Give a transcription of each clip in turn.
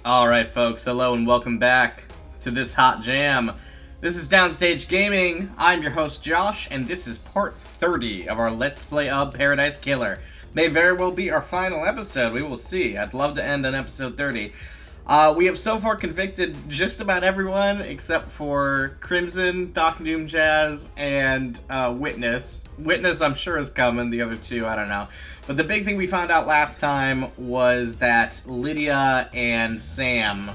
Alright folks, hello and welcome back to this hot jam. This is Downstage Gaming, I'm your host Josh, and this is part 30 of our Let's Play of Paradise Killer. May very well be our final episode, we will see. I'd love to end on episode 30. We have so far convicted just about everyone except for Crimson, Doc Doom Jazz, and Witness. Witness I'm sure is coming, the other two, I don't know. But the big thing we found out last time was that Lydia and Sam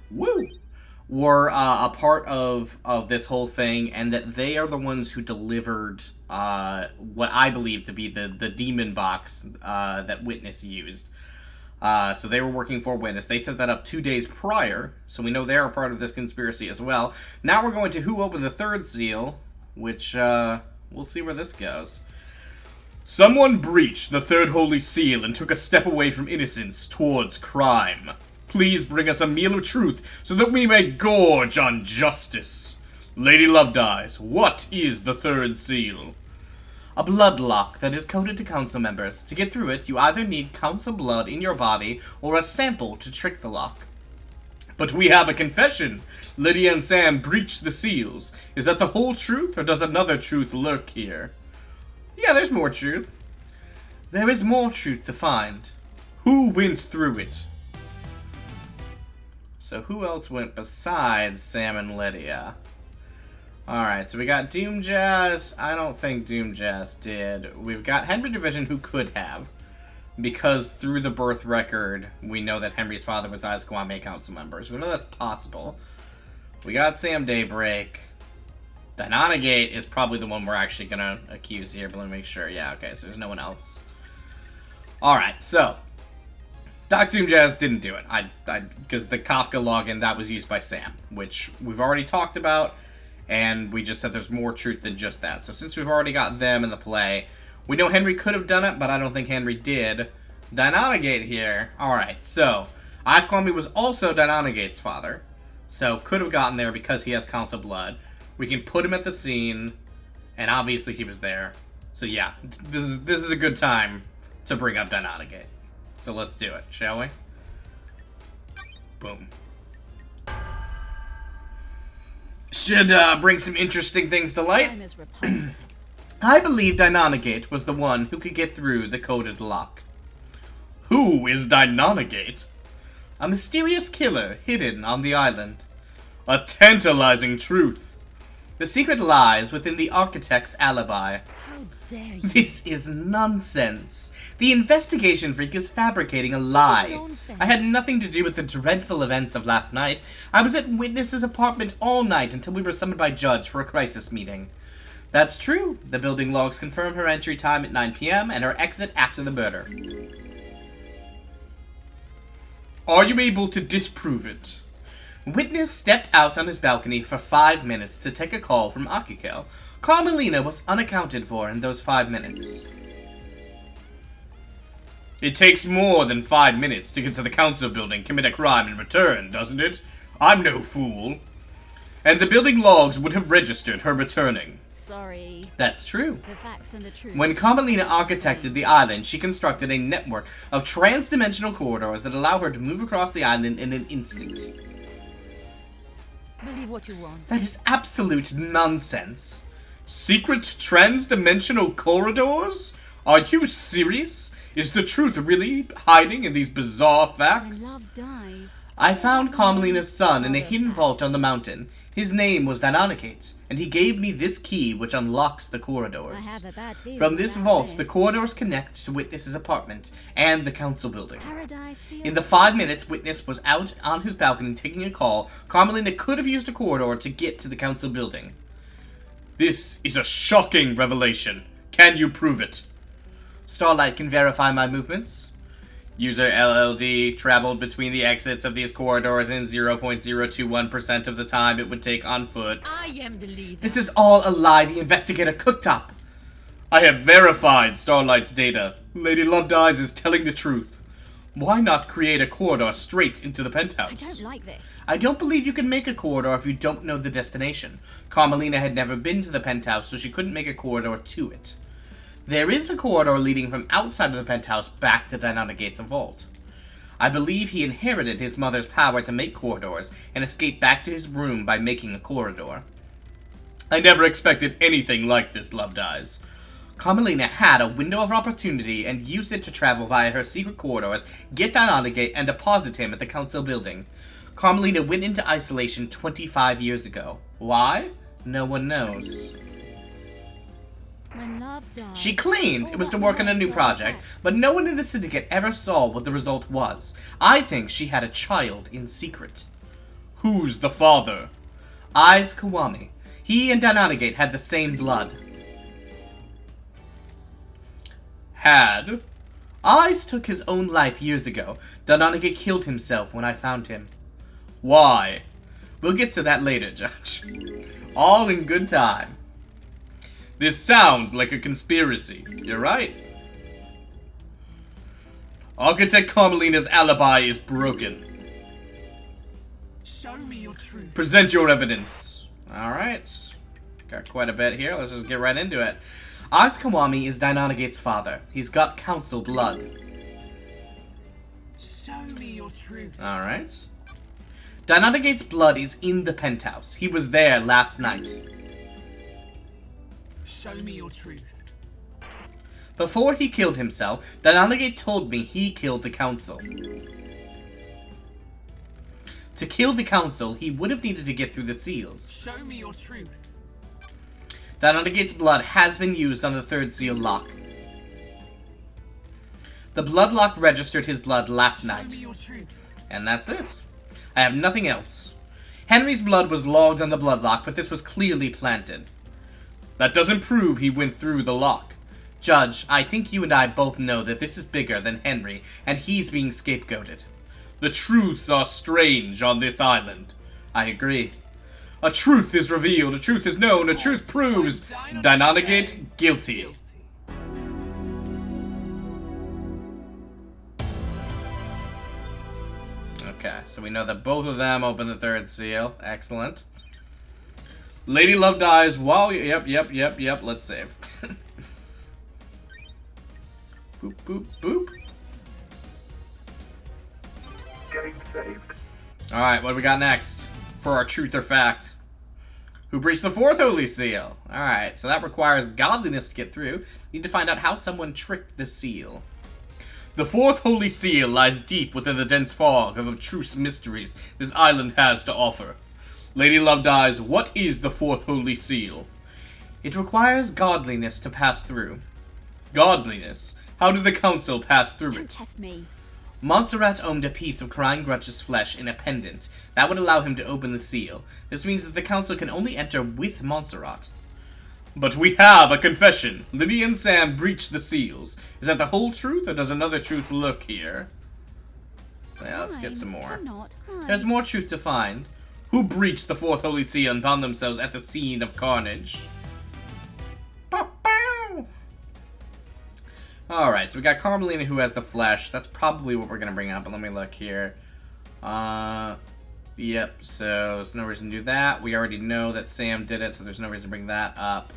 were a part of this whole thing, and that they are the ones who delivered what I believe to be the demon box that Witness used. So they were working for Witness. They set that up 2 days prior, so we know they're a part of this conspiracy as well. Now we're going to who opened the third seal, which we'll see where this goes. Someone breached the third holy seal and took a step away from innocence towards crime. Please bring us a meal of truth so that we may gorge on justice. Lady Lovedeyes, what is the third seal? A blood lock that is coded to council members. To get through it, you either need council blood in your body or a sample to trick the lock. But we have a confession. Lydia and Sam breached the seals. Is that the whole truth, or does another truth lurk here? Yeah, there's more truth. There is more truth to find. Who went through it? So who else went besides Sam and Lydia? Alright, so we got Doom Jazz. I don't think Doom Jazz did. We've got Henry Division, who could have. Because through the birth record, we know that Henry's father was Azquame council members. We know that's possible. We got Sam Daybreak. Dynonagate is probably the one we're actually gonna accuse here, but let me make sure. Yeah, okay, so there's no one else. Alright, so Doc Doom Jazz didn't do it. Because the Kafka login, that was used by Sam, which we've already talked about, and we just said there's more truth than just that. So since we've already got them in the play, we know Henry could have done it, but I don't think Henry did. Dynonagate here. Alright, so Azquame was also Dynonagate's father, so could have gotten there because he has council blood. We can put him at the scene, and obviously he was there. So yeah, this is a good time to bring up Dynonagate. So let's do it, shall we? Boom. Should bring some interesting things to light. I believe Dynonagate was the one who could get through the coded lock. Who is Dynonagate? A mysterious killer hidden on the island. A tantalizing truth. The secret lies within the architect's alibi. How dare you? This is nonsense. The investigation freak is fabricating a lie. This is nonsense. I had nothing to do with the dreadful events of last night. I was at Witness's apartment all night until we were summoned by Judge for a crisis meeting. That's true. The building logs confirm her entry time at 9 p.m. and her exit after the murder. Are you able to disprove it? Witness stepped out on his balcony for 5 minutes to take a call from Akiko. Carmelina was unaccounted for in those 5 minutes. It takes more than 5 minutes to get to the council building, commit a crime, and return, doesn't it? I'm no fool. And the building logs would have registered her returning. Sorry. That's true. The facts and the truth. When Carmelina architected the island, she constructed a network of trans-dimensional corridors that allow her to move across the island in an instant. Believe what you want. That is absolute nonsense. Secret trans-dimensional corridors? Are you serious? Is the truth really hiding in these bizarre facts? When love dies. I found Carmelina's son in a hidden vault on the mountain. His name was Dynonagate, and he gave me this key which unlocks the corridors. I have a bad feeling From this about vault, this. the corridors connect to Witness's apartment and the council building. Paradise feels In the 5 minutes Witness was out on his balcony taking a call, Carmelina could have used a corridor to get to the council building. This is a shocking revelation. Can you prove it? Starlight can verify my movements. User LLD traveled between the exits of these corridors in 0.021% of the time it would take on foot. I am the leader. This is all a lie the investigator cooked up. I have verified Starlight's data. Lady Lovedeyes is telling the truth. Why not create a corridor straight into the penthouse? I don't like this. I don't believe you can make a corridor if you don't know the destination. Carmelina had never been to the penthouse, so she couldn't make a corridor to it. There is a corridor leading from outside of the penthouse back to Dynonagate's vault. I believe he inherited his mother's power to make corridors and escaped back to his room by making a corridor. I never expected anything like this, Loved Eyes. Carmelina had a window of opportunity and used it to travel via her secret corridors, get Dynanagate, and deposit him at the council building. Carmelina went into isolation 25 years ago. Why? No one knows. When love dies, She claimed it was to work on a new project, but no one in the syndicate ever saw what the result was. I think she had a child in secret. Who's the father? Ais Kiwami. He and Dynanagate had the same blood. Had? Ais took his own life years ago. Dynanagate killed himself when I found him. Why? We'll get to that later, Judge. All in good time. This sounds like a conspiracy. You're right. Architect Carmelina's alibi is broken. Show me your truth. Present your evidence. Alright. Got quite a bit here. Let's just get right into it. Ais Kiwami is Dynanagate's father. He's got council blood. Show me your truth. Alright. Dynanagate's blood is in the penthouse. He was there last night. Show me your truth. Before he killed himself, Dynanagate told me he killed the council. To kill the council, he would have needed to get through the seals. Show me your truth. Dynanagate's blood has been used on the third seal lock. The blood lock registered his blood last Show night. me your truth. And that's it. I have nothing else. Henry's blood was logged on the blood lock, but this was clearly planted. That doesn't prove he went through the lock. Judge, I think you and I both know that this is bigger than Henry, and he's being scapegoated. The truths are strange on this island. I agree. A truth is revealed, a truth is known, a truth proves Dynanagate guilty. Okay, so we know that both of them opened the third seal. Excellent. Lady Love dies while you... Yep. Let's save. Boop, boop, boop. Getting saved. Alright, what do we got next? For our truth or fact. Who breached the fourth holy seal? Alright, so that requires godliness to get through. Need to find out how someone tricked the seal. The fourth holy seal lies deep within the dense fog of abstruse mysteries this island has to offer. Lady Love dies, what is the fourth holy seal? It requires godliness to pass through. Godliness? How did the council pass through Don't it? test me. Montserrat owned a piece of Crying Grudge's flesh in a pendant. That would allow him to open the seal. This means that the council can only enter with Montserrat. But we have a confession. Lydia and Sam breached the seals. Is that the whole truth, or does another truth lurk here? Yeah, let's get some more. I'm not. Hi. There's more truth to find. Who breached the fourth holy seal and found themselves at the scene of carnage? Alright, so we got Carmelina who has the flesh. That's probably what we're going to bring up, but let me look here. Yep, so there's no reason to do that. We already know that Sam did it, so there's no reason to bring that up.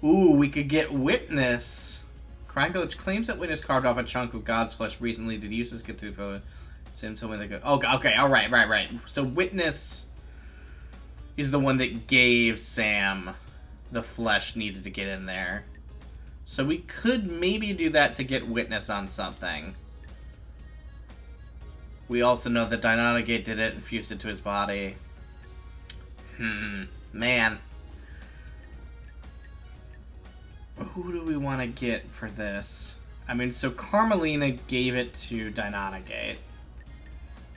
Ooh, we could get Witness. Crying Grudge claims that Witness carved off a chunk of God's flesh recently. Did Eustace get through the... Sam told me they go... Oh, okay, alright, right. So Witness is the one that gave Sam the flesh needed to get in there. So we could maybe do that to get Witness on something. We also know that Dynanagate did it and fused it to his body. Man. Who do we want to get for this? I mean, so Carmelina gave it to Dynanagate.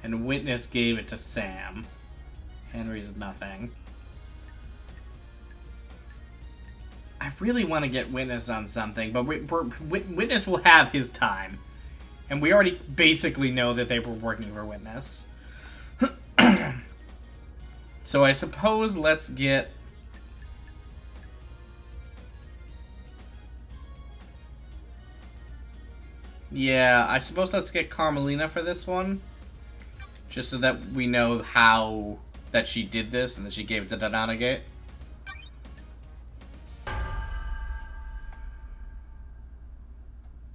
And Witness gave it to Sam. Henry's nothing. I really want to get Witness on something, but Witness will have his time. And we already basically know that they were working for Witness. So I suppose let's get... Yeah, I suppose let's get Carmelina for this one. Just so that we know how that she did this and that she gave it to Dynanagate.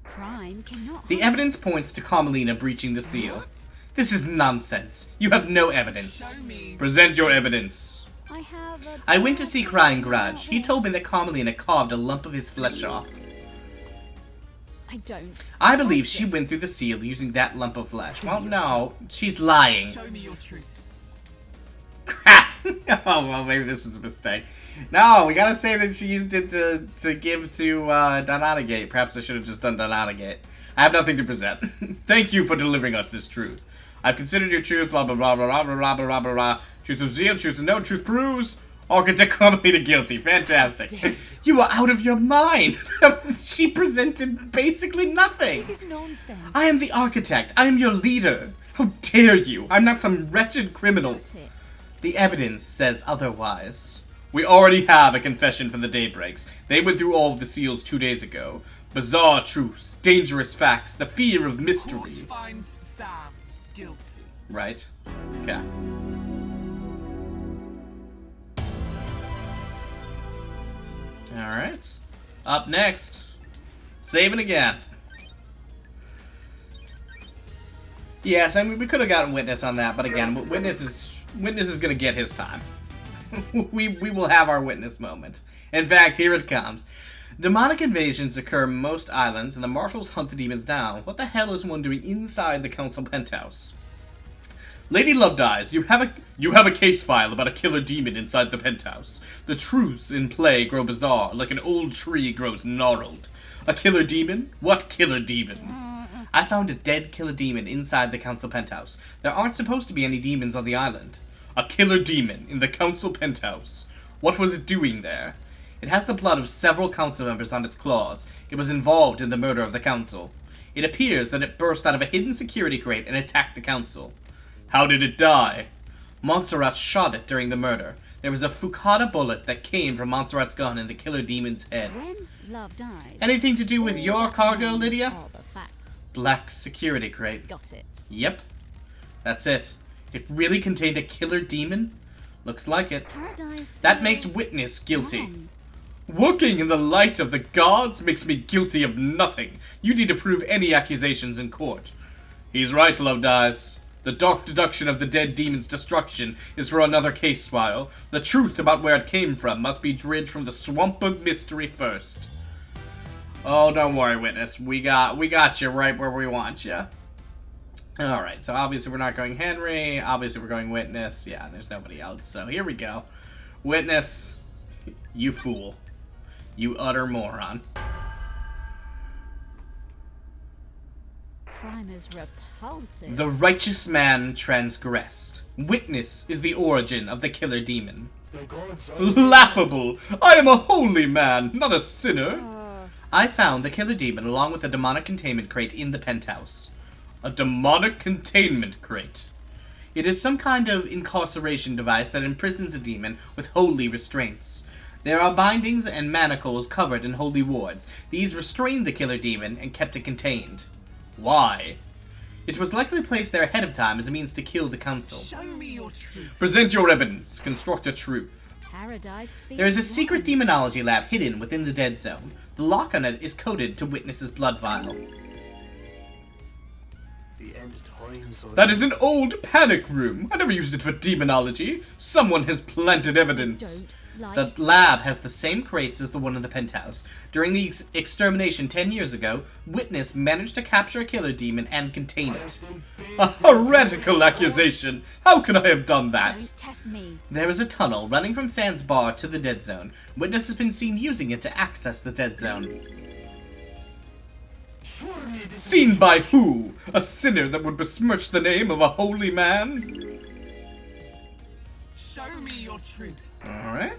Crime cannot The evidence points to Carmelina breaching the seal. This is nonsense. You have no evidence. Show me. Present your evidence. I have a I went to see Crying Grudge. He told me that Carmelina carved a lump of his flesh off. I don't. I believe she went through the seal using that lump of flesh. Well, no, she's lying. Show me your truth. Crap! Oh, well, maybe this was a mistake. No, we gotta say that she used it to give to Donatagate. Perhaps I should have just done Donatagate. I have nothing to present. Thank you for delivering us this truth. I've considered your truth, blah blah blah blah blah blah blah blah blah blah. Truth of zeal, truth of no, truth proves. Architect Carmelina guilty. Fantastic. You are out of your mind. She presented basically nothing. This is nonsense. I am the architect. I am your leader. How dare you? I'm not some wretched criminal. That's it. The evidence says otherwise. We already have a confession from the Daybreaks. They went through all of the seals 2 days ago. Bizarre truths, dangerous facts, the fear of Court mystery. finds Sam guilty. Right? Okay. Alright. Up next. Saving again. Yes, I mean, we could have gotten Witness on that, but again, Witness is gonna get his time. we will have our Witness moment. In fact, here it comes. Demonic invasions occur on most islands, and the marshals hunt the demons down. What the hell is one doing inside the council penthouse? Lady Lovedyes, you have a case file about a killer demon inside the penthouse. The truths in play grow bizarre, like an old tree grows gnarled. A killer demon? What killer demon? I found a dead killer demon inside the council penthouse. There aren't supposed to be any demons on the island. A killer demon in the council penthouse. What was it doing there? It has the blood of several council members on its claws. It was involved in the murder of the council. It appears that it burst out of a hidden security crate and attacked the council. How did it die? Montserrat shot it during the murder. There was a Fukada bullet that came from Montserrat's gun in the killer demon's head. When love dies. Anything to do with all your that cargo, remains Lydia? are the facts. Black security crate. Got it. Yep. That's it. It really contained a killer demon? Looks like it. Paradise. That makes feels Witness guilty. wrong. Working in the light of the gods makes me guilty of nothing. You need to prove any accusations in court. He's right, Lovedyes. The dark deduction of the dead demon's destruction is for another case file. The truth about where it came from must be dredged from the swamp of mystery first. Oh, don't worry, Witness. We got you right where we want you. Alright, so obviously we're not going Henry. Obviously we're going Witness. Yeah, there's nobody else. So here we go. Witness, you fool. You utter moron. Crime is repulsive. The righteous man transgressed. Witness is the origin of the killer demon. Laughable! I am a holy man, not a sinner. I found the killer demon along with the demonic containment crate in the penthouse. A demonic containment crate. It is some kind of incarceration device that imprisons a demon with holy restraints. There are bindings and manacles covered in holy wards. These restrained the killer demon and kept it contained. Why? It was likely placed there ahead of time as a means to kill the council. Show me your truth. Present your evidence. Construct a truth. Paradise feels There is a secret wrong. demonology lab hidden within the dead zone. The lock on it is coded to Witness's blood vial. The end times of That is an old panic room. I never used it for demonology. Someone has planted evidence. Don't like The lab has the same crates as the one in the penthouse. During the extermination 10 years ago, Witness managed to capture a killer demon and contain it. A heretical accusation! How could I have done that? Don't test me. There is a tunnel running from Sans Bar to the dead zone. Witness has been seen using it to access the dead zone. Seen by who? A sinner that would besmirch the name of a holy man? Show me your truth. Alright.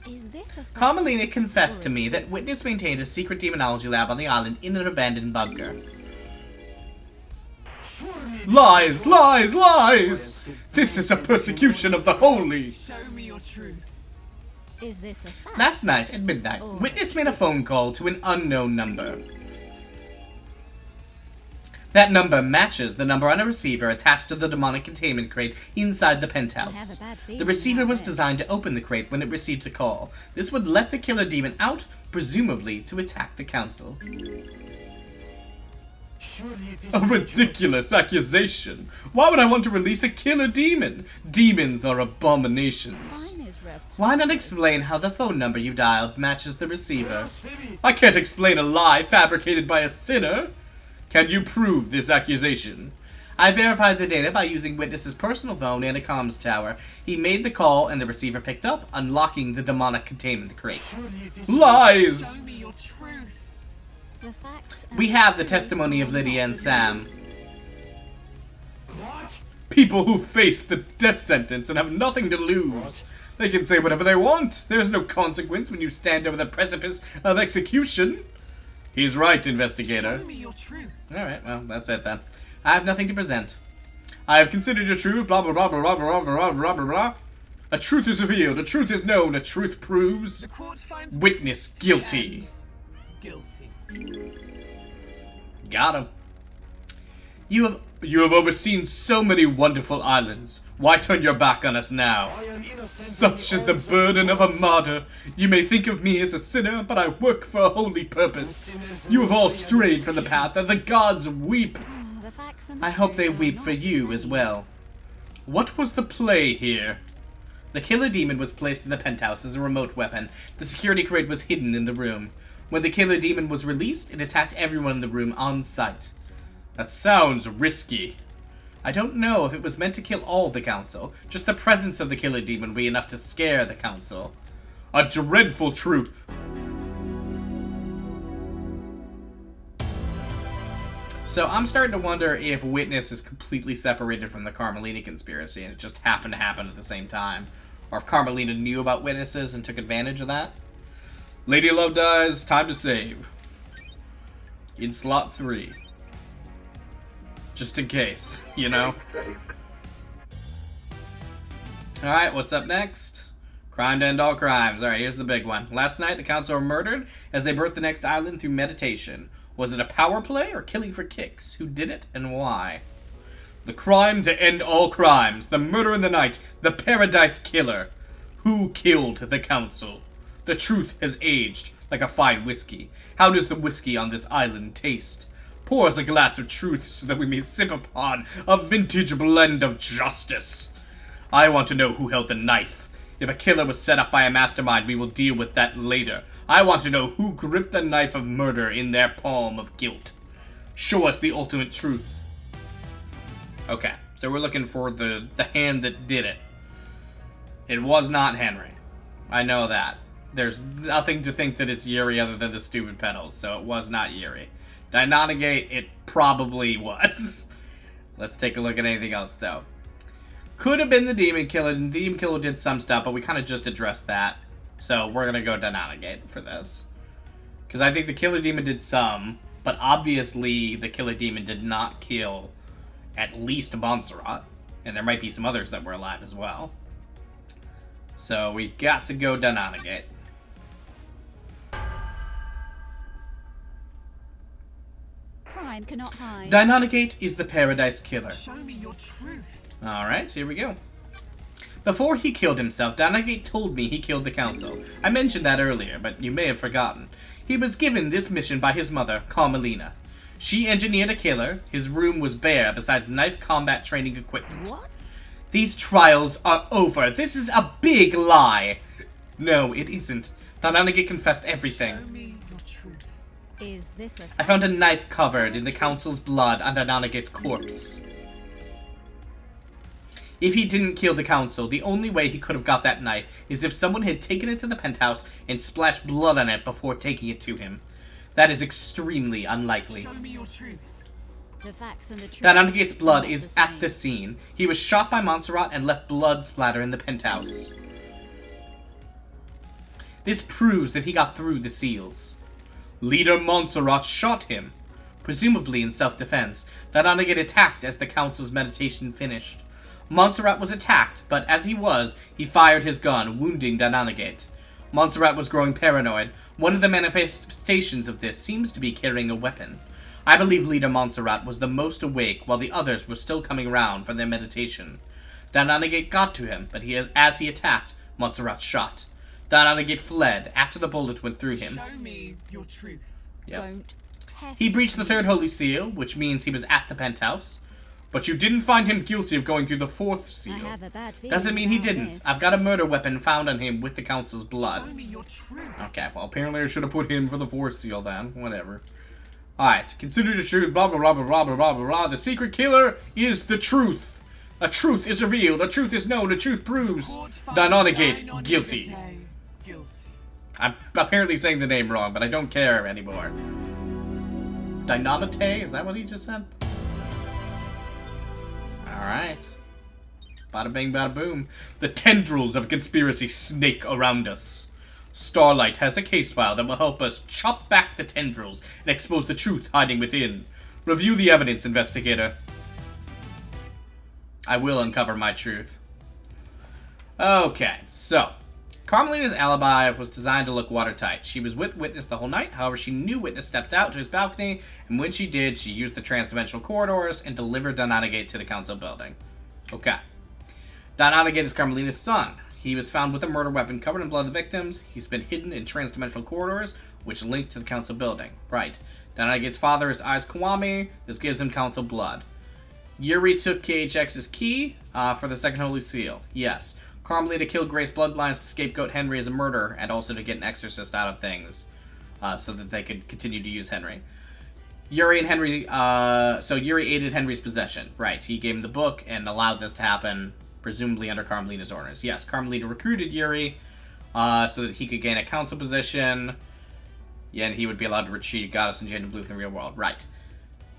Is this a fact? Carmelina confessed to me that Witness maintained a secret demonology lab on the island in an abandoned bunker. Lies! Lies! Lies! This is a persecution of the holy! Show me your truth. Is this a fact? Last night at midnight, Witness made a phone call to an unknown number. That number matches the number on a receiver attached to the demonic containment crate inside the I have penthouse. a bad feeling The receiver was about this. designed to open the crate when it received a call. This would let the killer demon out, presumably to attack the council. Surely it is A ridiculous accusation. Why would I want to release a killer demon? Demons are abominations. Mine is repulsive. Why not explain how the phone number you dialed matches the receiver? blasphemy. I can't explain a lie fabricated by a sinner. Can you prove this accusation? I verified the data by using Witness's personal phone and a comms tower. He made the call and the receiver picked up, unlocking the demonic containment crate. Surely it is Lies! Show me your truth. The facts and We have the testimony of Lydia and Sam. What? People who face the death sentence and have nothing to lose. They can say whatever they want. There's no consequence when you stand over the precipice of execution. He's right, investigator. Show me your truth. Alright, well, that's it then. I have nothing to present. I have considered your truth, blah blah blah blah blah blah blah blah blah blah. A truth is revealed, a truth is known, a truth proves. The court finds Witness guilty. guilty. Got him. You have overseen so many wonderful islands. Why turn your back on us now? I am innocent. Such is the burden of a martyr. You may think of me as a sinner, but I work for a holy purpose. You have all strayed from the path, and the gods weep. the facts and the I hope they truth are weep not for the you as same. well. What was the play here? The killer demon was placed in the penthouse as a remote weapon. The security crate was hidden in the room. When the killer demon was released, it attacked everyone in the room on sight. That sounds risky. I don't know if it was meant to kill all the council. Just the presence of the killer demon would be enough to scare the council. A dreadful truth. So I'm starting to wonder if Witness is completely separated from the Carmelina conspiracy and it just happened to happen at the same time. Or if Carmelina knew about Witnesses and took advantage of that. Lady Love dies, time to save. In slot 3. Just in case, you know? Alright, what's up next? Crime to end all crimes. Alright, here's the big one. Last night, the council were murdered as they birthed the next island through meditation. Was it a power play or killing for kicks? Who did it and why? The crime to end all crimes. The murder in the night. The paradise killer. Who killed the council? The truth has aged like a fine whiskey. How does the whiskey on this island taste? Pour us a glass of truth so that we may sip upon a vintage blend of justice. I want to know who held the knife. If a killer was set up by a mastermind, we will deal with that later. I want to know who gripped the knife of murder in their palm of guilt. Show us the ultimate truth. Okay, so we're looking for the hand that did it. It was not Henry. I know that. There's nothing to think that it's Yuri other than the stupid pedals, so it was not Yuri. Dynonagate, it probably was. Let's take a look at anything else, though. Could have been the Demon Killer. The Demon Killer did some stuff, but we kind of just addressed that. So we're going to go Dynonagate for this. Because I think the Killer Demon did some, but obviously the Killer Demon did not kill at least Montserrat. And there might be some others that were alive as well. So we got to go Dynonagate. Crime cannot hide. Dynonagate is the Paradise Killer. Show me your truth. Alright, here we go. Before he killed himself, Dynonagate told me he killed the council. I mentioned that earlier, but you may have forgotten. He was given this mission by his mother, Carmelina. She engineered a killer. His room was bare, besides knife combat training equipment. What? These trials are over. This is a big lie. No, it isn't. Dynonagate confessed everything. Show me your truth. Is this a I found a knife covered in the council's blood on Dynonagate's corpse. If he didn't kill the council, the only way he could have got that knife is if someone had taken it to the penthouse and splashed blood on it before taking it to him. That is extremely unlikely. Show me your truth. the facts and the truth? Dynonagate's are blood not is the at same. the scene. He was shot by Montserrat and left blood splatter in the penthouse. This proves that he got through the seals. Leader Montserrat shot him, presumably in self-defense. Dynonagate attacked as the council's meditation finished. Montserrat was attacked, but as he was, he fired his gun, wounding Dynonagate. Montserrat was growing paranoid. One of the manifestations of this seems to be carrying a weapon. I believe Leader Montserrat was the most awake while the others were still coming round from their meditation. Dynonagate got to him, but as he attacked, Montserrat shot. Dynonagate fled after the bullet went through him. Show me your truth. Yep. Don't Test He breached the me. third holy seal, which means he was at the penthouse. But you didn't find him guilty of going through the fourth I seal. have a bad feeling Doesn't mean he about didn't. this. I've got a murder weapon found on him with the council's Show blood. me your truth. Okay, well, apparently I should have put him for the fourth seal then. Whatever. Alright, consider the truth, blah, blah, blah, blah, blah, blah, blah, blah, blah. The secret killer is the truth. A truth is revealed, a truth is known, a truth proves. Court found Dynonegate, guilty. Guilty. I'm apparently saying the name wrong, but I don't care anymore. Dynamite? Is that what he just said? Alright. Bada bing, bada boom. The tendrils of conspiracy snake around us. Starlight has a case file that will help us chop back the tendrils and expose the truth hiding within. Review the evidence, investigator. I will uncover my truth. Okay, so Carmelina's alibi was designed to look watertight. She was with Witness the whole night, however she knew Witness stepped out to his balcony, and when she did, she used the transdimensional corridors and delivered Dynonegate to the council building. Okay. Dynonegate is Carmelina's son. He was found with a murder weapon covered in blood of the victims. He's been hidden in transdimensional corridors, which link to the council building. Right. Dynonegate's father is Eyes Kiwami. This gives him council blood. Yuri took KHX's key for the second holy seal. Yes. Carmelita killed Grace Bloodlines to scapegoat Henry as a murderer, and also to get an exorcist out of things, so that they could continue to use Henry. Yuri and Henry, so Yuri aided Henry's possession. Right, he gave him the book and allowed this to happen, presumably under Carmelita's orders. Yes, Carmelita recruited Yuri, so that he could gain a council position, and he would be allowed to retrieve Goddess and Jade and Blue from the real world. Right.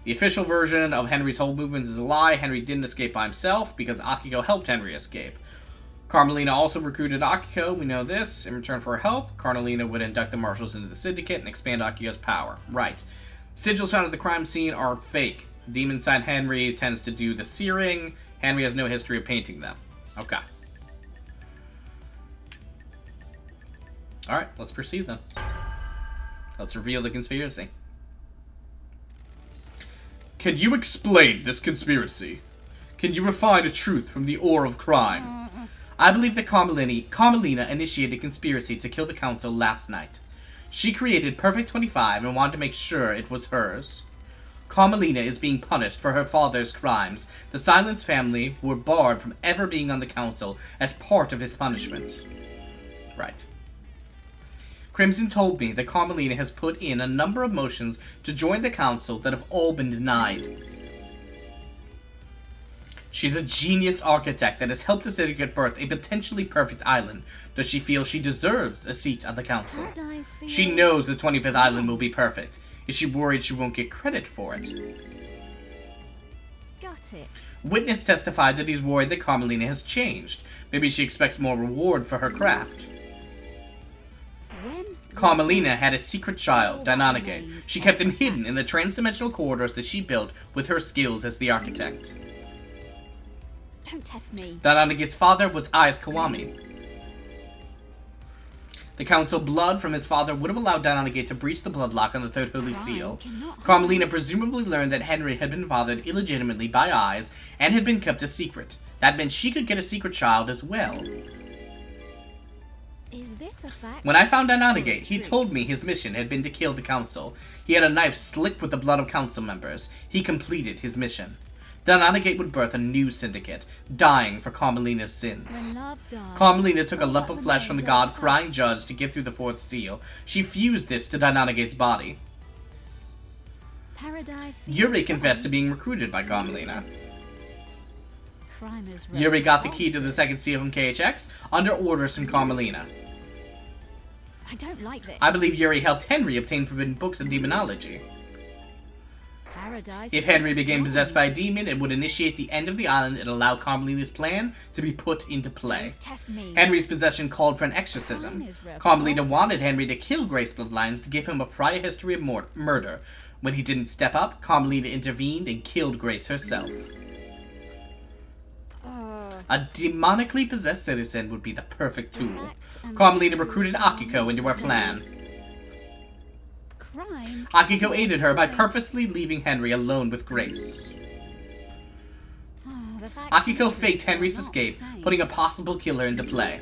The official version of Henry's whole movements is a lie. Henry didn't escape by himself, because Akiko helped Henry escape. Carmelina also recruited Akiko, we know this. In return for her help, Carmelina would induct the marshals into the syndicate and expand Akiko's power. Right. Sigils found at the crime scene are fake. Demon Side Henry tends to do the searing. Henry has no history of painting them. Okay. Alright, let's proceed then. Let's reveal the conspiracy. Can you explain this conspiracy? Can you refine a truth from the ore of crime? I believe that Carmelina initiated a conspiracy to kill the council last night. She created Perfect 25 and wanted to make sure it was hers. Carmelina is being punished for her father's crimes. The Silence family were barred from ever being on the council as part of his punishment. Right. Crimson told me that Carmelina has put in a number of motions to join the council that have all been denied. She's a genius architect that has helped the syndicate birth a potentially perfect island. Does she feel she deserves a seat on the council? Paradise for She yours. knows the 25th island will be perfect. Is she worried she won't get credit for it? Got it. Witness testified that he's worried that Carmelina has changed. Maybe she expects more reward for her craft. When? Carmelina had a secret child, Dynonegate. She kept him hidden in the transdimensional corridors that she built with her skills as the architect. Don't test me. Dynonegate's father was Eyes Kiwami. The council blood from his father would have allowed Dynonegate to breach the bloodlock on the third holy seal. cannot Carmelina presumably learned that Henry had been fathered illegitimately by Eyes and had been kept a secret. That meant she could get a secret child as well. Is this a fact? When I found Dynonegate, he told me his mission had been to kill the council. He had a knife slick with the blood of council members. He completed his mission. Dynonegate would birth a new syndicate, dying for Carmelina's sins. When love dies, Carmelina took a all lump that of flesh from the remains god are Crying Judge to get through the fourth seal. She fused this to Dynonegate's body. Paradise for Yuri yours. confessed to being recruited by Carmelina. Crime is Yuri got the revolting. key to the second seal from KHX under orders from Carmelina. I don't like this. I believe Yuri helped Henry obtain forbidden books of demonology. Paradise If for Henry yours. became possessed by a demon, it would initiate the end of the island and allow Carmelina's plan to be put into play. Don't test me. Henry's possession called for an exorcism. Carmelina wanted Henry to kill Grace Bloodlines to give him a prior history of murder. When he didn't step up, Carmelina intervened and killed Grace herself. A demonically possessed citizen would be the perfect tool. Carmelina recruited Akiko into her plan. Crime. Akiko aided her by purposely leaving Henry alone with Grace. Oh, the facts Akiko and faked truth are Henry's not escape, the same. putting a possible killer into play.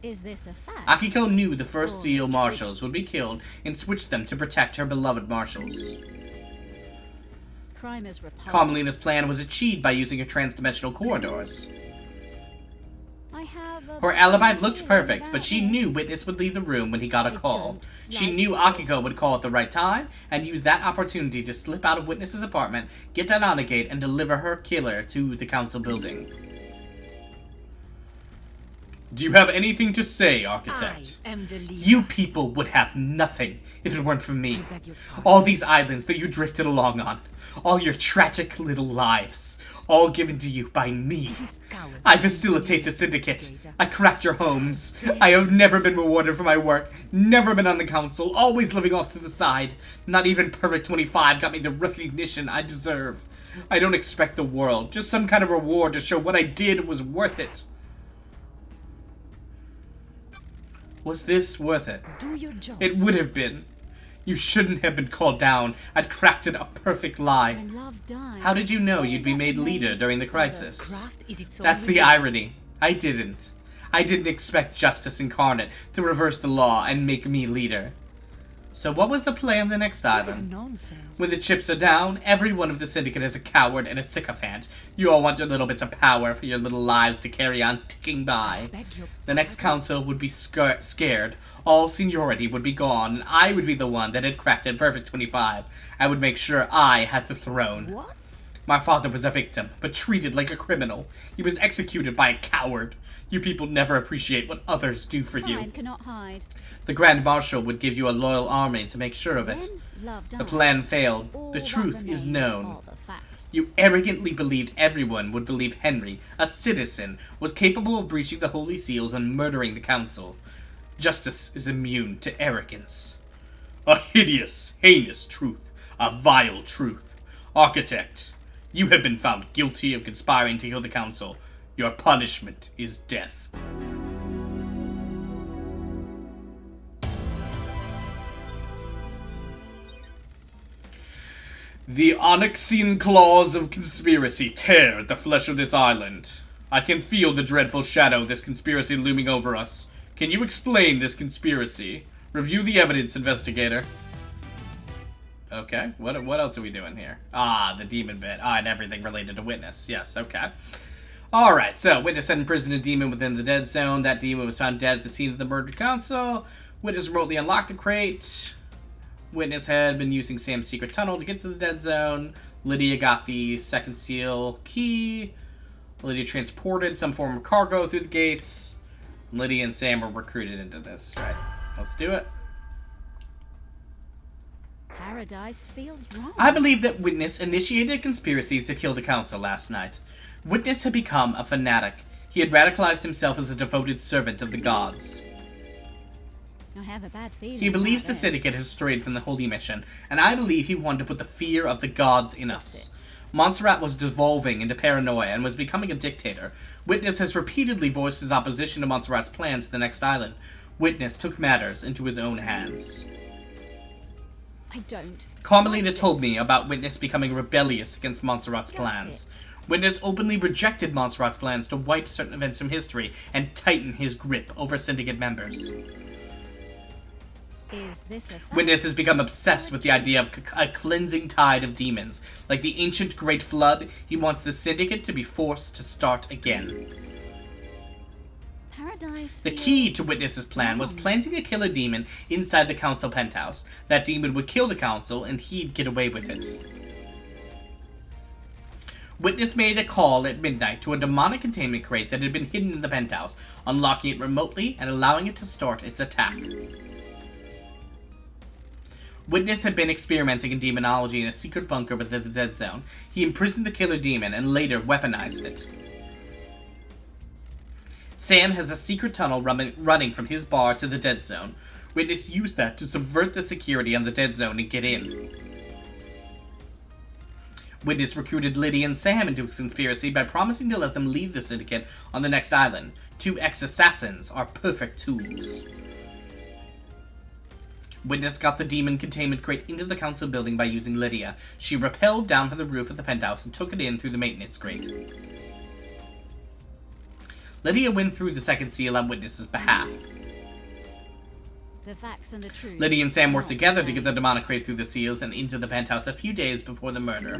Is this a fact? Akiko knew the first Or seal truth? marshals would be killed and switched them to protect her beloved marshals. Crime is repulsive. Carmelina's plan was achieved by using her transdimensional corridors. I have a Her alibi bad looked feeling perfect, about but she this. knew Witness would leave the room when he got a I call. don't She like knew this. Akiko would call at the right time and use that opportunity to slip out of Witness's apartment, get down on a gate, and deliver her killer to the council building. Do you have anything to say, Architect? I am the leader. You people would have nothing if it weren't for me. I beg your pardon. All these islands that you drifted along on. All your tragic little lives. All given to you by me. This coward I is facilitate the the syndicate. instigator. I craft your homes. I have never been rewarded for my work. Never been on the council. Always living off to the side. Not even Perfect 25 got me the recognition I deserve. I don't expect the world. Just some kind of reward to show what I did was worth it. Was this worth it? Do your job. It would have been. You shouldn't have been called down. I'd crafted a perfect lie. When love dies. How did you know you'd be that made leader remains during the for crisis? Craft is its own That's the reward. irony. I didn't. I didn't expect justice incarnate to reverse the law and make me leader. So what was the play on the next This is island? nonsense. When the chips are down, every one of the syndicate is a coward and a sycophant. You all want your little bits of power for your little lives to carry on ticking by. Beg your The next council would be scared. All seniority would be gone, and I would be the one that had crafted Perfect 25. I would make sure I had the throne. What? My father was a victim, but treated like a criminal. He was executed by a coward. You people never appreciate what others do for you. Crime cannot hide. The Grand Marshal would give you a loyal army to make sure of it. When love dies. The plan failed. all The that truth is remains known. are the facts. You arrogantly believed everyone would believe Henry, a citizen, was capable of breaching the Holy Seals and murdering the Council. Justice is immune to arrogance. A hideous, heinous truth. A vile truth. Architect, you have been found guilty of conspiring to kill the Council. Your punishment is death. The Onyxian claws of conspiracy tear at the flesh of this island. I can feel the dreadful shadow of this conspiracy looming over us. Can you explain this conspiracy? Review the evidence, investigator. Okay, what else are we doing here? Ah, the demon bit. Ah, and everything related to Witness. Yes, okay. Alright, so Witness had imprisoned a demon within the dead zone. That demon was found dead at the scene of the murdered council. Witness remotely unlocked the crate. Witness had been using Sam's secret tunnel to get to the dead zone. Lydia got the second seal key. Lydia transported some form of cargo through the gates. Lydia and Sam were recruited into this. Right, let's do it. Paradise feels wrong. I believe that Witness initiated a conspiracy to kill the council last night. Witness had become a fanatic. He had radicalized himself as a devoted servant of the gods. I have a bad feeling. He believes about the this. syndicate has strayed from the holy mission, and I believe he wanted to put the fear of the gods in us. Montserrat was devolving into paranoia and was becoming a dictator. Witness has repeatedly voiced his opposition to Montserrat's plans to the next island. Witness took matters into his own hands. I don't. Carmelina like told this. me about Witness becoming rebellious against Montserrat's Got plans. Witness openly rejected Montserrat's plans to wipe certain events from history and tighten his grip over syndicate members. Is this a fact? Witness has become obsessed with the idea of a cleansing tide of demons. Like the ancient Great Flood, he wants the syndicate to be forced to start again. Paradise The feels key to Witness's plan was wrong. planting a killer demon inside the council penthouse. That demon would kill the council, and he'd get away with it. Witness made a call at midnight to a demonic containment crate that had been hidden in the penthouse, unlocking it remotely and allowing it to start its attack. Witness had been experimenting in demonology in a secret bunker within the Dead Zone. He imprisoned the killer demon and later weaponized it. Sam has a secret tunnel running from his bar to the Dead Zone. Witness used that to subvert the security on the Dead Zone and get in. Witness recruited Lydia and Sam into his conspiracy by promising to let them leave the syndicate on the next island. 2 ex-assassins are perfect tools. Witness got the demon containment crate into the council building by using Lydia. She rappelled down from the roof of the penthouse and took it in through the maintenance grate. Lydia went through the second seal on witness's behalf. The facts and the truth. Lydia and Sam worked are not together the to same. get the demonic crate through the seals and into the penthouse a few days before the murder.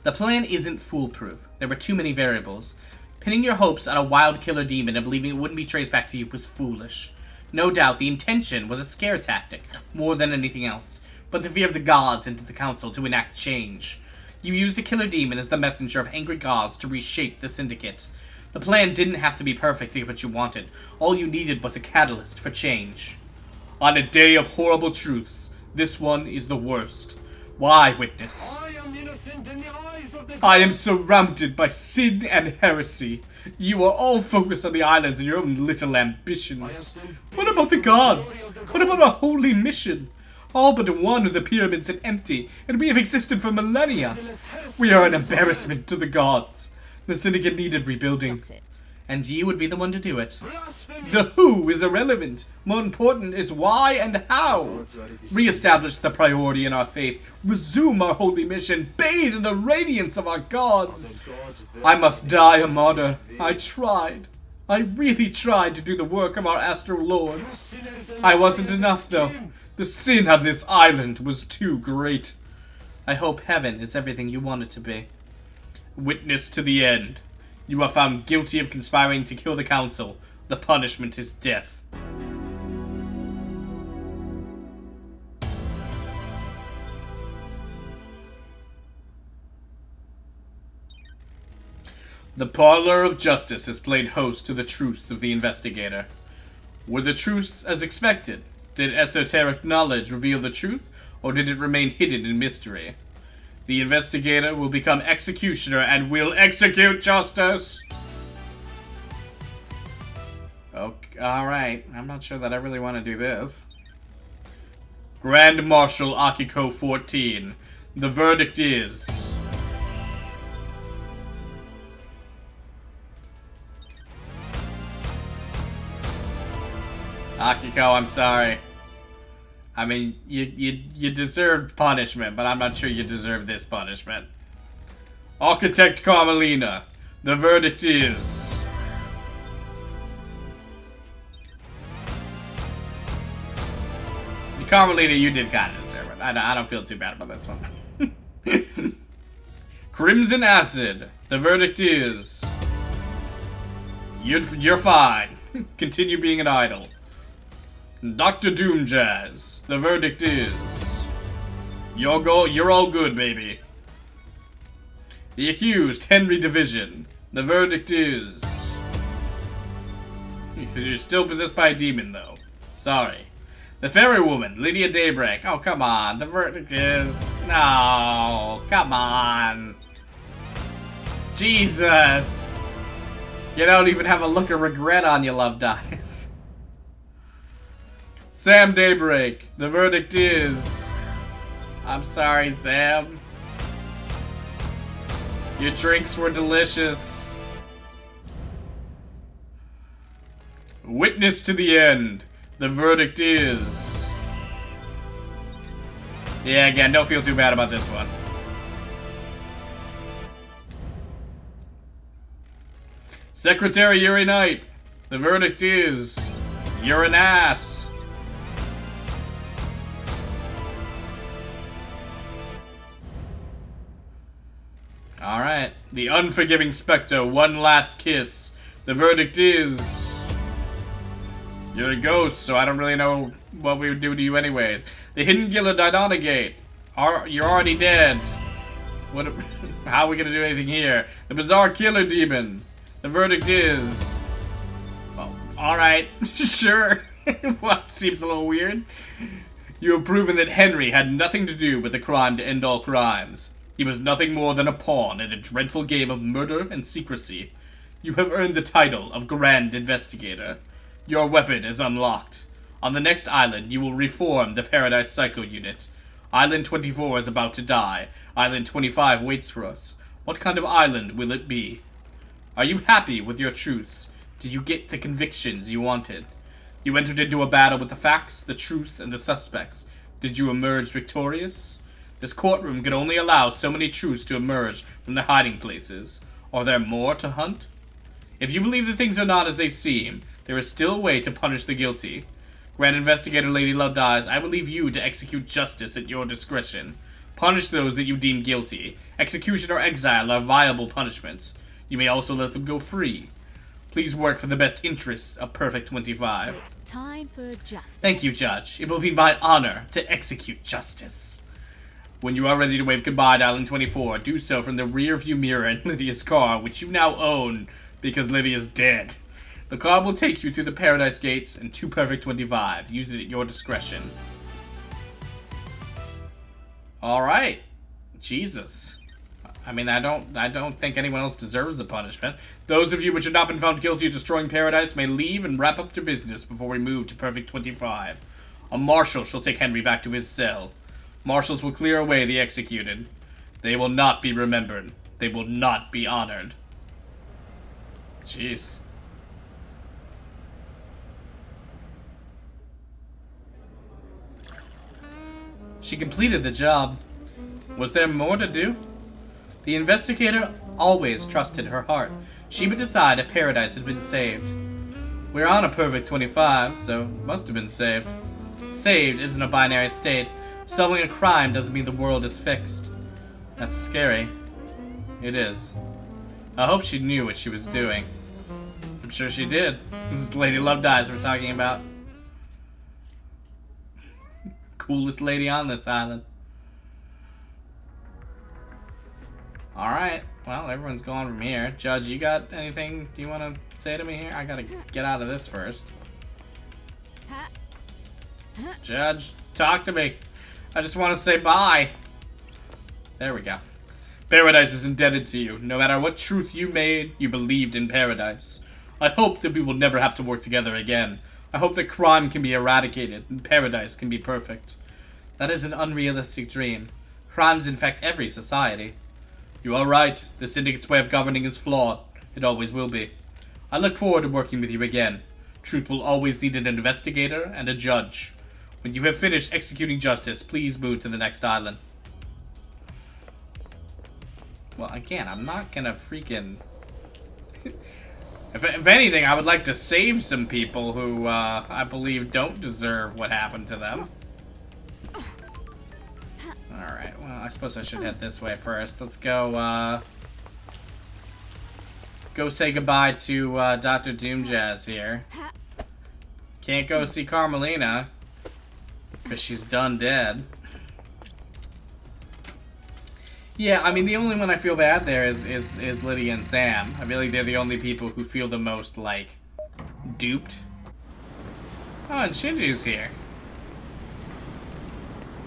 The plan isn't foolproof. There were too many variables. Pinning your hopes on a wild killer demon and believing it wouldn't be traced back to you was foolish. No doubt the intention was a scare tactic, more than anything else. Put the fear of the gods into the council to enact change. You used a killer demon as the messenger of angry gods to reshape the syndicate. The plan didn't have to be perfect to get what you wanted. All you needed was a catalyst for change. On a day of horrible truths, this one is the worst. Why, witness? I am innocent in the eyes of the I am surrounded by sin and heresy. You are all focused on the islands and your own little ambitions. What about the gods? What about our holy mission? All but one of the pyramids are empty, and we have existed for millennia. We are an embarrassment to the gods. The syndicate needed rebuilding, That's it. and you would be the one to do it. blasphemy. The who is irrelevant. More important is why and how. Re-establish the priority in our faith. Resume our holy mission. Bathe in the radiance of our gods. I must die a martyr. I tried. I really tried to do the work of our astral lords. I wasn't enough, though. The sin on this island was too great. I hope heaven is everything you want it to be. Witness to the end. You are found guilty of conspiring to kill the council. The punishment is death. The Parlor of Justice has played host to the truths of the investigator. Were the truths as expected? Did esoteric knowledge reveal the truth, or did it remain hidden in mystery? The investigator will become executioner and will execute justice! Okay, alright. I'm not sure that I really want to do this. Grand Marshal Akiko 14. The verdict is... Akiko, I'm sorry. I mean, you deserved punishment, but I'm not sure you deserve this punishment. Architect Carmelina, the verdict is... Carmelina, you did kind of deserve it. I don't feel too bad about this one. Crimson Acid, the verdict is... You're fine. Continue being an idol. Dr. Doomjazz, the verdict is... You're all good, baby. The accused, Henry Division, the verdict is... You're still possessed by a demon, though. Sorry. The Fairy Woman, Lydia Daybreak. Oh, come on. The verdict is... No. Come on. Jesus. You don't even have a look of regret on you, Love Dice. Sam Daybreak. The verdict is... I'm sorry, Sam. Your drinks were delicious. Witness to the end. The verdict is... Yeah, again, don't feel too bad about this one. Secretary Yuri Knight. The verdict is... You're an ass. Alright. The Unforgiving Spectre, One Last Kiss. The verdict is... You're a ghost, so I don't really know what we would do to you anyways. The Hidden Killer Didonagate. You're already dead. What? How are we gonna do anything here? The Bizarre Killer Demon. The verdict is... Well, alright. Sure. What? Seems a little weird. You have proven that Henry had nothing to do with the crime to end all crimes. He was nothing more than a pawn in a dreadful game of murder and secrecy. You have earned the title of Grand Investigator. Your weapon is unlocked. On the next island, you will reform the Paradise Psycho Unit. Island 24 is about to die. Island 25 waits for us. What kind of island will it be? Are you happy with your truths? Did you get the convictions you wanted? You entered into a battle with the facts, the truths, and the suspects. Did you emerge victorious? This courtroom could only allow so many truths to emerge from their hiding places. Are there more to hunt? If you believe that things are not as they seem, there is still a way to punish the guilty. Grand Investigator Lady Lovedyes, I will leave you to execute justice at your discretion. Punish those that you deem guilty. Execution or exile are viable punishments. You may also let them go free. Please work for the best interests of Perfect 25. It's time for justice. Thank you, Judge. It will be my honor to execute justice. When you are ready to wave goodbye to Island 24, do so from the rear view mirror in Lydia's car, which you now own because Lydia's dead. The car will take you through the Paradise Gates and to Perfect 25. Use it at your discretion. Alright. Jesus. I mean, I don't think anyone else deserves the punishment. Those of you which have not been found guilty of destroying Paradise may leave and wrap up your business before we move to Perfect 25. A marshal shall take Henry back to his cell. Marshals will clear away the executed. They will not be remembered. They will not be honored. Jeez. She completed the job. Was there more to do? The investigator always trusted her heart. She would decide if Paradise had been saved. We're on a Perfect 25, so must have been saved. Saved isn't a binary state. Solving a crime doesn't mean the world is fixed. That's scary. It is. I hope she knew what she was doing. I'm sure she did. This is Lady Lovedyes we're talking about. Coolest lady on this island. Alright, well, everyone's gone from here. Judge, you got anything you want to say to me here? I gotta get out of this first. Judge, talk to me. I just want to say bye. There we go. Paradise is indebted to you. No matter what truth you made, you believed in Paradise. I hope that we will never have to work together again. I hope that crime can be eradicated and Paradise can be perfect. That is an unrealistic dream. Crimes infect every society. You are right. The Syndicate's way of governing is flawed. It always will be. I look forward to working with you again. Truth will always need an investigator and a judge. When you have finished executing justice, please move to the next island. Well, again, I'm not gonna freaking... if anything, I would like to save some people who, I believe don't deserve what happened to them. Alright, well, I suppose I should head this way first. Let's go, go say goodbye to, Dr. Doomjazz here. Can't go see Carmelina, because she's done dead. Yeah, I mean, the only one I feel bad there is Lydia and Sam. I feel like they're the only people who feel the most, like, duped. Oh, and Shinji's here.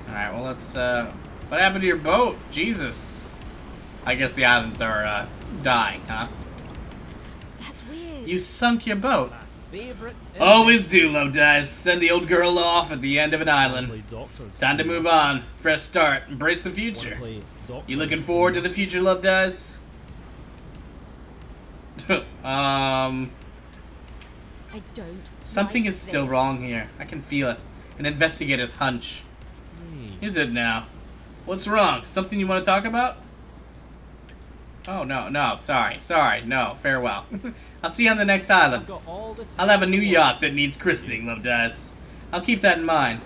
Alright, well, let's, what happened to your boat? Jesus. I guess the islands are, dying, huh? That's weird. You sunk your boat. Always do, Lovedyes. Send the old girl off at the end of an island. Time to move on. Fresh start. Embrace the future. You looking forward to the future, Lovedyes? I don't. Something like is still this. wrong here. I can feel it. An investigator's hunch. Is it now? What's wrong? Something you want to talk about? Oh, no, sorry, no, farewell. I'll see you on the next island. I'll have a new yacht that needs christening, Lovedyes. I'll keep that in mind.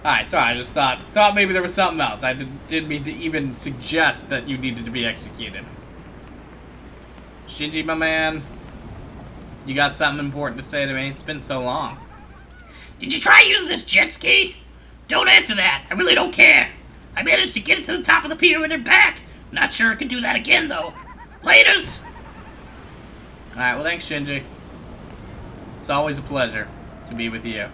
Alright, sorry, I just thought maybe there was something else. I didn't mean to even suggest that you needed to be executed. Shinji, my man, you got something important to say to me? It's been so long. Did you try using this jet ski? Don't answer that. I really don't care. I managed to get it to the top of the pyramid and back. Not sure I can do that again, though. Laters! Alright, well, thanks, Shinji. It's always a pleasure to be with you.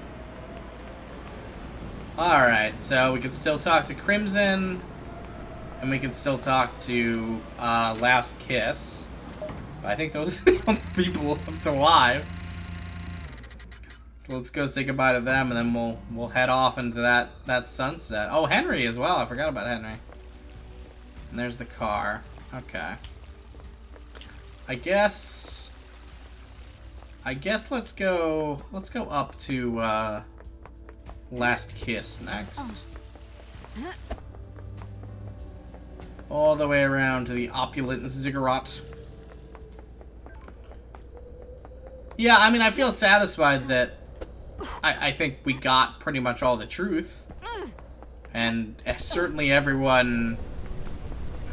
Alright, so we can still talk to Crimson, and we can still talk to Last Kiss. But I think those are the only people left alive. So let's go say goodbye to them, and then we'll head off into that sunset. Oh, Henry as well. I forgot about Henry. And there's the car. Okay. I guess let's go up to Last Kiss next. All the way around to the opulent ziggurat. Yeah, I mean, I feel satisfied that I think we got pretty much all the truth. And certainly everyone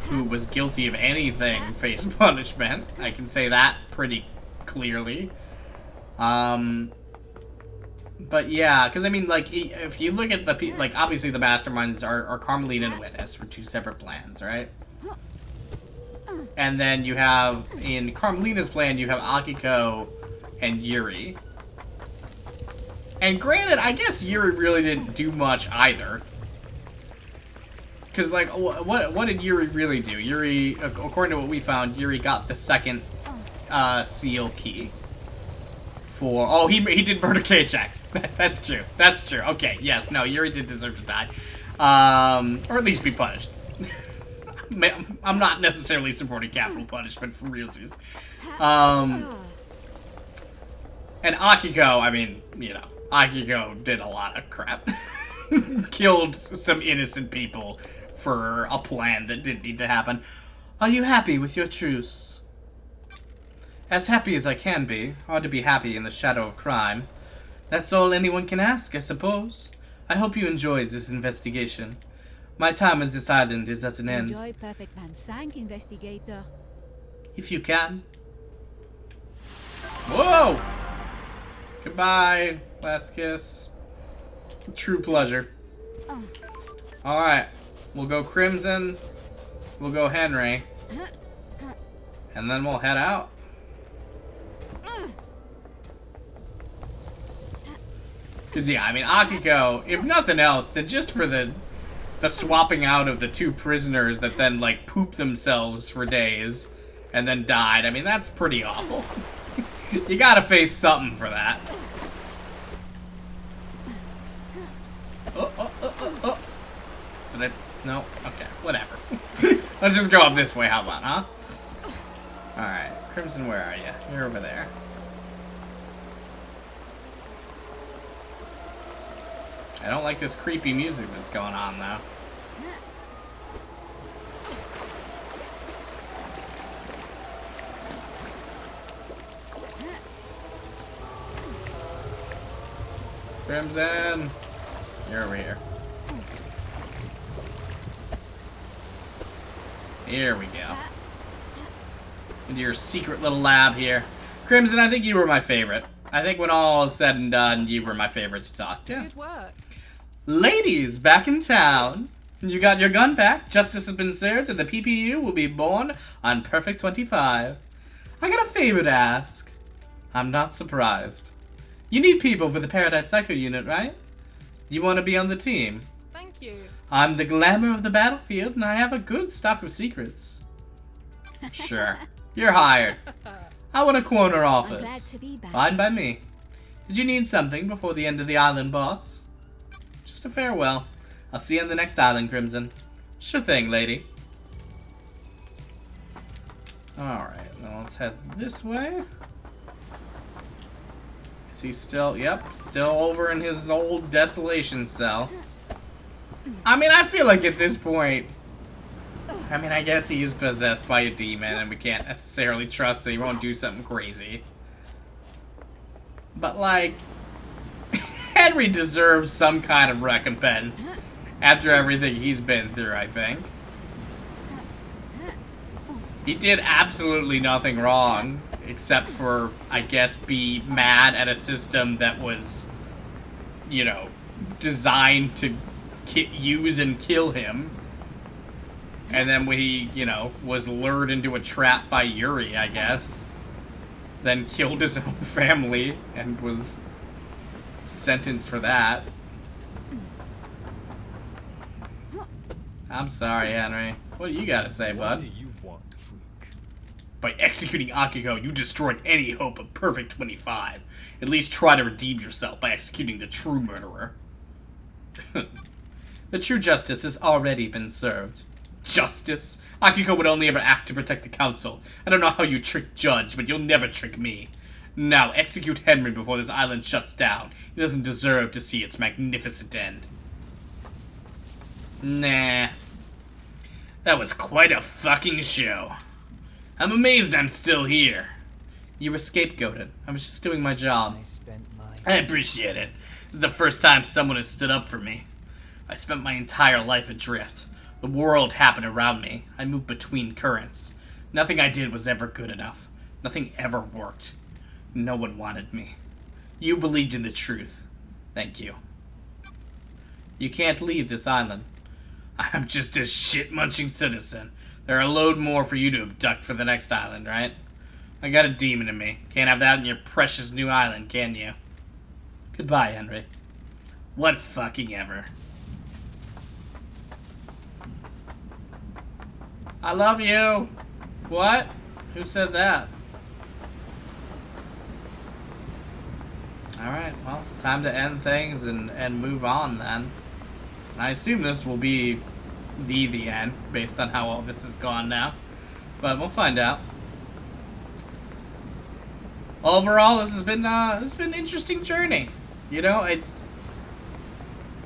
who was guilty of anything faced punishment. I can say that pretty clearly. But yeah, because I mean, like, if you look at the like, obviously the masterminds are Carmelita and Witness for two separate plans, right? And then you have, in Carmelita's plan, you have Akiko and Yuri. And granted, I guess Yuri really didn't do much either. Because, like, what did Yuri really do? Yuri, according to what we found, Yuri got the second seal key. For, oh, he did murder K-Jax. That's true. That's true. Okay, yes, no, Yuri did deserve to die. Or at least be punished. I'm not necessarily supporting capital punishment for realsies. And Akiko, I mean, you know, Akiko did a lot of crap. Killed some innocent people for a plan that didn't need to happen. Are you happy with your truce? As happy as I can be. Hard to be happy in the shadow of crime. That's all anyone can ask, I suppose. I hope you enjoyed this investigation. My time as this island is at an end. Enjoy Perfect Man Sank, investigator. If you can. Whoa! Goodbye, last kiss. True pleasure. Alright, we'll go Crimson. We'll go Henry. And then we'll head out. Because, yeah, I mean, Akiko, if nothing else, then just for the swapping out of the two prisoners that then, like, pooped themselves for days and then died, I mean, that's pretty awful. You gotta face something for that. Oh. Did I? No? Okay, whatever. Let's just go up this way, how about, huh? Alright, Crimson, where are you? You're over there. I don't like this creepy music that's going on, though. Crimson! You're over here. Here we go. Into your secret little lab here. Crimson, I think you were my favorite. I think when all is said and done, you were my favorite to talk to. Good work. Ladies, back in town. You got your gun back. Justice has been served, and the PPU will be born on Perfect 25. I got a favor to ask. I'm not surprised. You need people for the Paradise Psycho unit, right? You want to be on the team? Thank you. I'm the glamour of the battlefield, and I have a good stock of secrets. Sure. You're hired. I want a corner office. I'm glad to be back. Fine by me. Did you need something before the end of the island, boss? Just a farewell. I'll see you on the next island, Crimson. Sure thing, lady. Alright, now let's head this way. Is he still... Yep, still over in his old desolation cell. I mean, I feel like at this point... I mean, I guess he is possessed by a demon, and we can't necessarily trust that he won't do something crazy. But, like... Henry deserves some kind of recompense after everything he's been through, I think. He did absolutely nothing wrong, except for, I guess, be mad at a system that was, you know, designed to use and kill him. And then when he, you know, was lured into a trap by Yuri, I guess, then killed his own family and was sentenced for that. I'm sorry, Henry. What do you gotta say, bud? What do you want, freak? By executing Akiko, you destroyed any hope of Perfect 25. At least try to redeem yourself by executing the true murderer. The true justice has already been served. Justice? Akiko would only ever act to protect the council. I don't know how you trick Judge, but you'll never trick me. Now, execute Henry before this island shuts down. He doesn't deserve to see its magnificent end. Nah. That was quite a fucking show. I'm amazed I'm still here. You were scapegoated. I was just doing my job. I spent my I appreciate it. This is the first time someone has stood up for me. I spent my entire life adrift. The world happened around me. I moved between currents. Nothing I did was ever good enough. Nothing ever worked. No one wanted me. You believed in the truth. Thank you. You can't leave this island. I'm just a shit-munching citizen. There are a load more for you to abduct for the next island, right? I got a demon in me. Can't have that in your precious new island, can you? Goodbye, Henry. What fucking ever. I love you. What? Who said that? Alright, well, time to end things and move on then. And I assume this will be the end, based on how all this has gone now. But we'll find out. Overall, this has been an interesting journey. You know,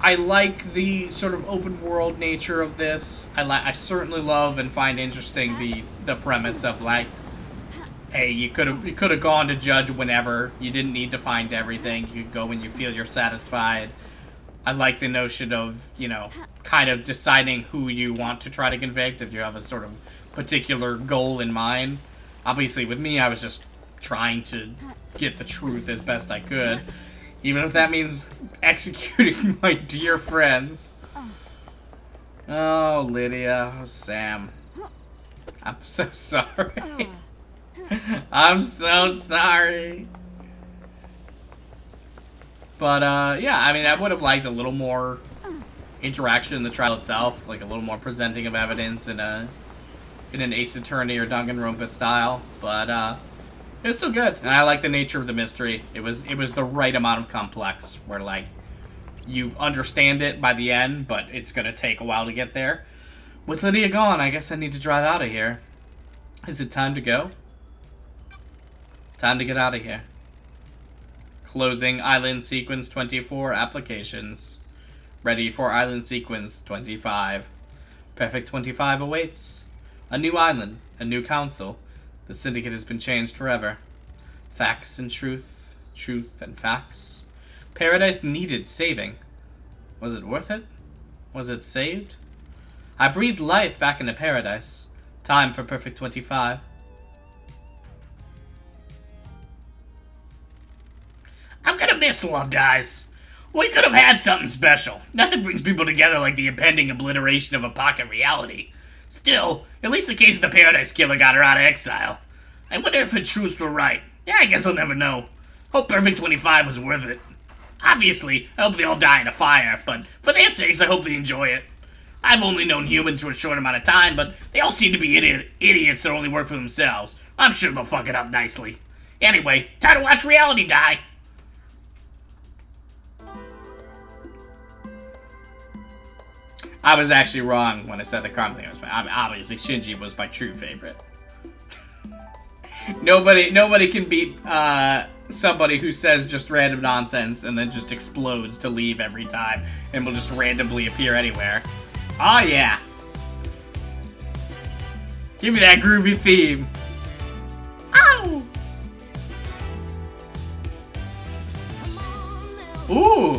I like the sort of open world nature of this. I certainly love and find interesting the premise of like, hey, you could have gone to judge whenever. You didn't need to find everything. You could go when you feel you're satisfied. I like the notion of, you know, kind of deciding who you want to try to convict if you have a sort of particular goal in mind. Obviously, with me, I was just trying to get the truth as best I could, even if that means executing my dear friends. Oh, Lydia. Oh, Sam. I'm so sorry. I'm so sorry. But, yeah, I mean, I would have liked a little more interaction in the trial itself, like a little more presenting of evidence in an Ace Attorney or Danganronpa style, but, it was still good, and I like the nature of the mystery. It was the right amount of complex, where, like, you understand it by the end, but it's gonna take a while to get there. With Lydia gone, I guess I need to drive out of here. Is it time to go? Time to get out of here. Closing Island Sequence 24 applications. Ready for Island Sequence 25. Perfect 25 awaits. A new island, a new council. The syndicate has been changed forever. Facts and truth, truth and facts. Paradise needed saving. Was it worth it? Was it saved? I breathed life back into Paradise. Time for Perfect 25. I'm gonna miss Love Dies. We could have had something special. Nothing brings people together like the impending obliteration of a pocket reality. Still, at least the case of the Paradise Killer got her out of exile. I wonder if her truths were right. Yeah, I guess I'll never know. Hope Perfect 25 was worth it. Obviously, I hope they all die in a fire, but for their sakes, I hope they enjoy it. I've only known humans for a short amount of time, but they all seem to be idiots that only work for themselves. I'm sure they'll fuck it up nicely. Anyway, time to watch reality die. I was actually wrong when I said that Carmen was obviously Shinji was my true favorite. Nobody can beat somebody who says just random nonsense and then just explodes to leave every time and will just randomly appear anywhere. Oh yeah. Give me that groovy theme. Ow! Ooh.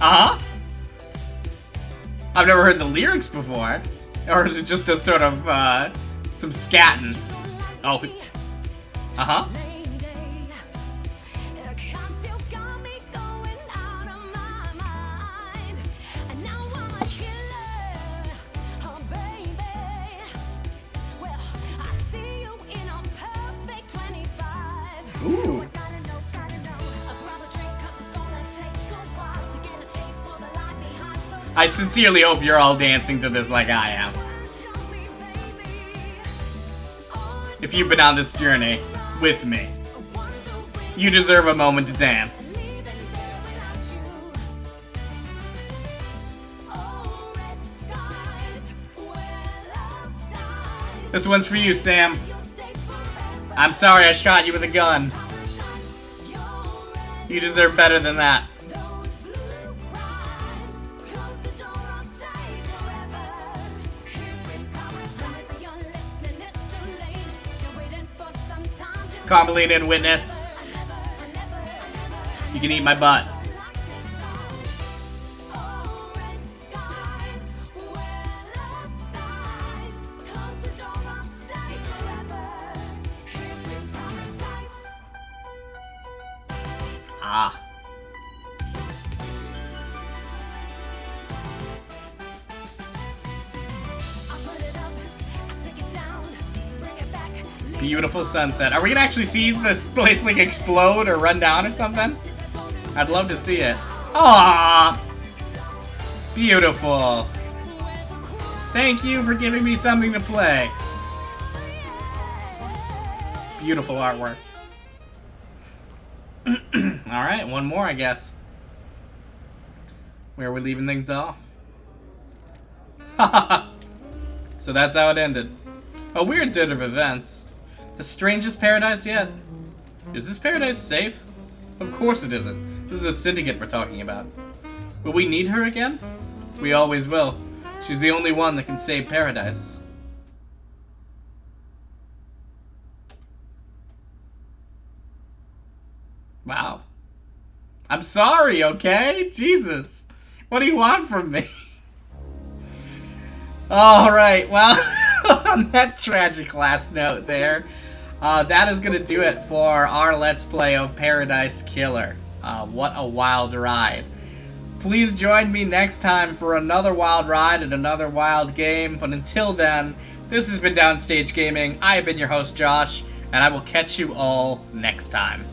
Uh-huh. I've never heard the lyrics before. Or is it just a sort of, some scatting? Oh. Uh-huh. Ooh. I sincerely hope you're all dancing to this like I am. If you've been on this journey with me, you deserve a moment to dance. This one's for you, Sam. I'm sorry I shot you with a gun. You deserve better than that. Carmelina and Witness. You can eat my butt. Ah. Beautiful sunset. Are we gonna actually see this place like explode or run down or something? I'd love to see it. Ah, beautiful. Thank you for giving me something to play. Beautiful artwork. Alright, one more, I guess. Where are we leaving things off? So that's how it ended. A weird turn of events. The strangest paradise yet? Is this paradise safe? Of course it isn't. This is the syndicate we're talking about. Will we need her again? We always will. She's the only one that can save paradise. Wow. I'm sorry, okay? Jesus. What do you want from me? Alright, well, on that tragic last note there, that is going to do it for our Let's Play of Paradise Killer. What a wild ride. Please join me next time for another wild ride and another wild game. But until then, this has been Downstage Gaming. I have been your host, Josh, and I will catch you all next time.